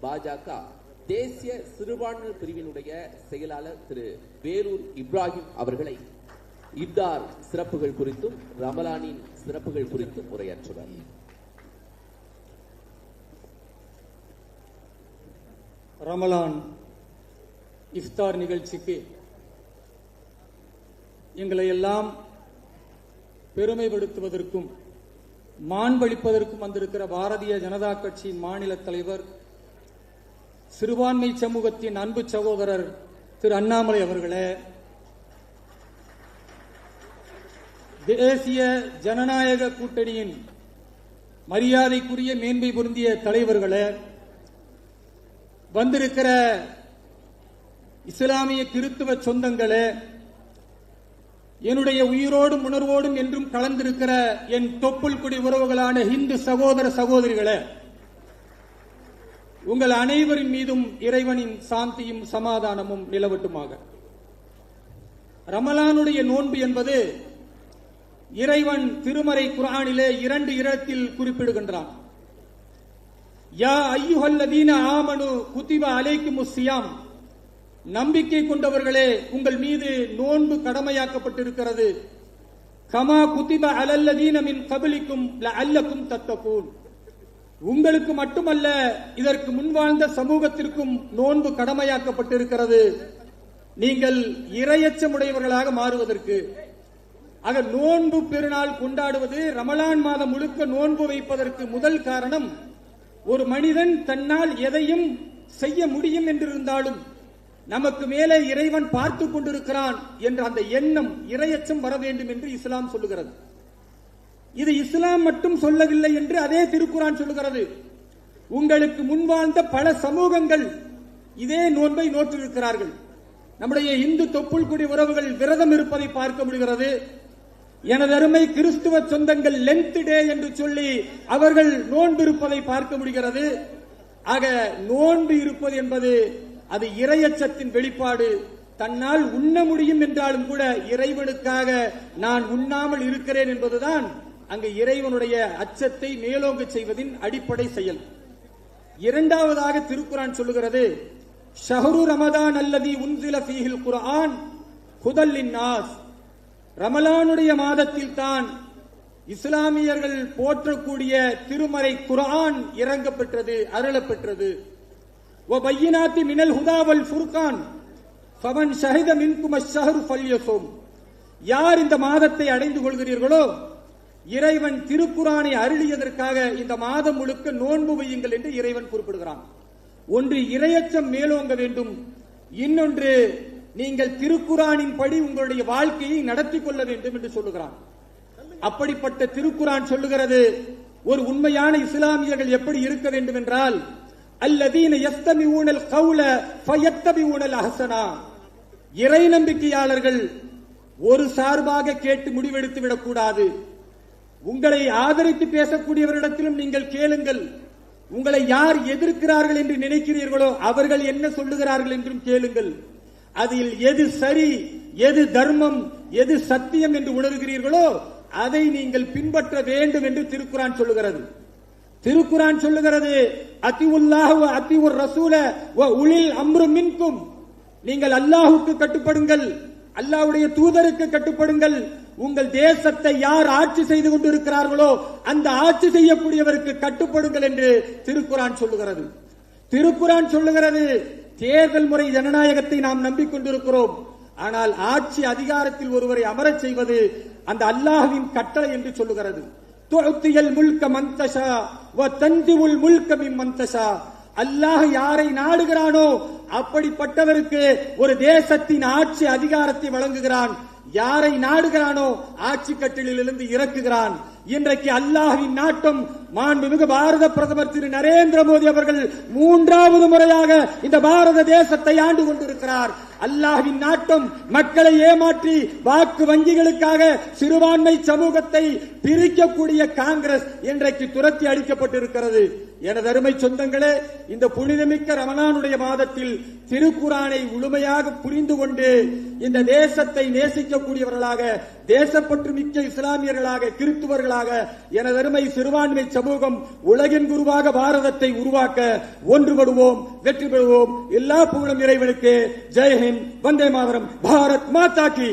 பாஜக தேசிய சிறுபான்மையினர் பிரிவினுடைய செயலாளர் திரு வேலூர் இப்ராஹிம் அவர்களை இப்தார் சிறப்புகள் குறித்தும் ரமலானின் சிறப்புகள் குறித்தும் உரையாற்றுவார். ரமலான் இஃப்தார் நிகழ்ச்சிக்கு எங்களை எல்லாம் பெருமைப்படுத்துவதற்கும் மாண்பளிப்பதற்கும் வந்திருக்கிற பாரதிய ஜனதா கட்சியின் மாநில தலைவர், சிறுபான்மை சமூகத்தின் அன்பு சகோதரர் திரு அண்ணாமலை அவர்களே, தேசிய ஜனநாயக கூட்டணியின் மரியாதைக்குரிய மேன்மை பொருந்திய தலைவர்களே, வந்திருக்கிற இஸ்லாமிய கிறித்துவ சொந்தங்களே, என்னுடைய உயிரோடும் உணர்வோடும் என்றும் கலந்திருக்கிற என் தொப்புள் குடி உறவுகளான இந்து சகோதர சகோதரிகளே, உங்கள் அனைவரின் மீதும் இறைவனின் சாந்தியும் சமாதானமும் நிலவட்டுமாக. ரமலானுடைய நோன்பு என்பது இறைவன் திருமறை குர்ஆனிலே 2 இடத்தில் குறிப்பிடுகின்றான். யா அய்யுஹல்லதீன ஆமனு குதிப அலைக்குமுஸ் ஸியாம், நம்பிக்கை கொண்டவர்களே உங்கள் மீது நோன்பு கடமையாக்கப்பட்டிருக்கிறது. கமா குதிப அலல்லதீன மின் கப்லிக்கும் லஅல்லக்கும் தத்தகூன், உங்களுக்கு மட்டுமல்ல இதற்கு முன்வாழ்ந்த சமூகத்திற்கும் நோன்பு கடமையாக்கப்பட்டிருக்கிறது, நீங்கள் இறையச்சமுடையவர்களாக மாறுவதற்கு. ஆக நோன்பு பெருநாள் கொண்டாடுவது, ரமலான் மாதம் முழுக்க நோன்பு வைப்பதற்கு முதல் காரணம், ஒரு மனிதன் தன்னால் எதையும் செய்ய முடியும் என்றிருந்தாலும் நமக்கு மேலே இறைவன் பார்த்து கொண்டிருக்கிறான் என்ற அந்த எண்ணம், இறையச்சம் வர வேண்டும் என்று இஸ்லாம் சொல்லுகிறது. இது இஸ்லாம் மட்டும் சொல்லவில்லை என்று அதே திருக்குர்ஆன் சொல்லுகிறது. உங்களுக்கு முன்வாழ்ந்த பல சமூகங்கள் இதே நோன்பை நோற்றிருக்கிறார்கள். நம்முடைய இந்து தொப்புள் குடி உறவுகள் விரதம் இருப்பதை பார்க்க முடிகிறது. எனது அருமை கிறிஸ்துவ சொந்தங்கள் லென்த் டே என்று சொல்லி அவர்கள் நோன்பு இருப்பதை பார்க்க முடிகிறது. ஆக நோன்பு இருப்பது என்பது அது இறையச்சத்தின் வெளிப்பாடு. தன்னால் உண்ண முடியும் என்றாலும் கூட இறைவனுக்காக நான் உண்ணாமல் இருக்கிறேன் என்பதுதான் அங்கு இறைவனுடைய அச்சத்தை மேலோங்க செய்வதின் அடிப்படை செயல். இரண்டாவதாக திருக்குர்ஆன் சொல்லுகிறது, ஷஹ்ரு ரமதான் அல்லதி உன்சில ஃபீஹில் குர்ஆன் ஹுதல் லின்னாஸ், ரமலானுடைய மாதத்தில் தான் இஸ்லாமியர்கள் போற்றக்கூடிய திருமறை குர்ஆன் இறங்கப்பெற்றது, அருளப்பெற்றது. வபையினாத்தி மினல் ஹுதா வல் ஃபுர்கான் ஃபமன் ஷஹித மின்கும் அஷ்ஷஹ்ரு ஃபல்யஸும், யார் இந்த மாதத்தை அடைந்து கொள்கிறீர்களோ இறைவன் திருக்குர்ஆனை அருளியதற்காக இந்த மாதம் முழுக்க நோன்பு வையுங்கள் என்று இறைவன் குறிப்பிடுகிறான். ஒன்று இறையச்சம் மேலோங்க வேண்டும், இன்னொன்று நீங்கள் திருக்குர்ஆனின் படி உங்களுடைய வாழ்க்கையை நடத்தி கொள்ள வேண்டும் என்று சொல்லுகிறான். அப்படிப்பட்ட திருக்குர்ஆன் சொல்லுகிறது, ஒரு உண்மையான இஸ்லாமியர்கள் எப்படி இருக்க வேண்டும் என்றால், அல்லதீன யஸ்தமிஊனல் கௌல ஃபயத்தபிஊனல் அஹ்ஸனா, இறை நம்பிக்கையாளர்கள் ஒரு சார்பாக கேட்டு முடிவெடுத்து விடக்கூடாது. உங்களை ஆதரித்து பேசக்கூடியவரிடத்திலும் நீங்கள் கேளுங்கள். உங்களை யார் எதிர்க்கிறார்கள் என்று நினைக்கிறீர்களோ அவர்கள் என்ன சொல்லுகிறார்கள் என்றும் கேளுங்கள். அதில் எது சரி, எது தர்மம், எது சத்தியம் என்று உணர்கிறீர்களோ அதை நீங்கள் பின்பற்ற வேண்டும் என்று திருக்குர்ஆன் சொல்லுகிறது. திருக்குர்ஆன் சொல்லுகிறது, அத்தியுல்லாஹ் வ அத்தியுர் ரசூல வ உலில் அம்ரு மின்கும், நீங்கள் அல்லாஹ்வுக்கு கட்டுப்படுங்கள், அல்லாஹ்வுடைய தூதருக்கு கட்டுப்படுங்கள். உங்கள் தேசத்தை யார் ஆட்சி செய்து கொண்டிருக்கிறார்களோ அந்த ஆட்சி செய்யக்கூடியவருக்கு கட்டுப்படுங்கள் என்று திருக்குர்ஆன் சொல்லுகிறது. திருக்குர்ஆன் சொல்லுகிறது, தேர்தல் முறை ஜனநாயகத்தை நாம் நம்பிக்கொண்டிருக்கிறோம், ஆனால் ஆட்சி அதிகாரத்தில் ஒருவரை அமரச் செய்வது அந்த அல்லாஹ்வின் கட்டளை என்று சொல்லுகிறது. துஅத்தியல் முல்க மன் தஷா வ தன்திவுல் முல்க மிம்மன் தஷா, அல்லாஹ் யாரை நாடுகிறானோ அப்படிப்பட்டவருக்கு ஒரு தேசத்தின் ஆட்சி அதிகாரத்தை வழங்குகிறான், யாரை நாடுகிறானோ ஆட்சி கட்டிலிருந்து இறக்குகிறான். இன்றைக்கு அல்லாஹ்வின் நாட்டம், மாண்புமிகு பாரத பிரதமர் திரு நரேந்திர மோடி அவர்கள் 3வது முறையாக இந்த பாரத தேசத்தை ஆண்டு கொண்டிருக்கிறார். அல்லாஹ்வின் நாட்டம் மக்களை ஏமாற்றி வாக்கு வங்கிகளுக்காக சிறுபான்மை சமூகத்தை பிரிக்கக்கூடிய காங்கிரஸ் இன்றைக்கு துரத்தி அடிக்கப்பட்டிருக்கிறது. எனது அருமை சொந்தங்களே, இந்த புனிதமிக்க ரமலானுடைய மாதத்தில் திருக்குரானை முழுமையாக புரிந்து கொண்டு இந்த தேசத்தை நேசிக்கக்கூடியவர்களாக, தேசப்பற்று மிக்க இஸ்லாமியர்களாக, கிறிஸ்துவர்களாக எனது அருமை சிறுபான்மை சமூகம் உலகின் குருவாக பாரதத்தை உருவாக்க ஒன்றுபடுவோம், வெற்றி பெறுவோம். எல்லா புகழும் இறைவனுக்கு. ஜெய்ஹிந்த், வந்தே மாதரம், பாரத் மாதா கி.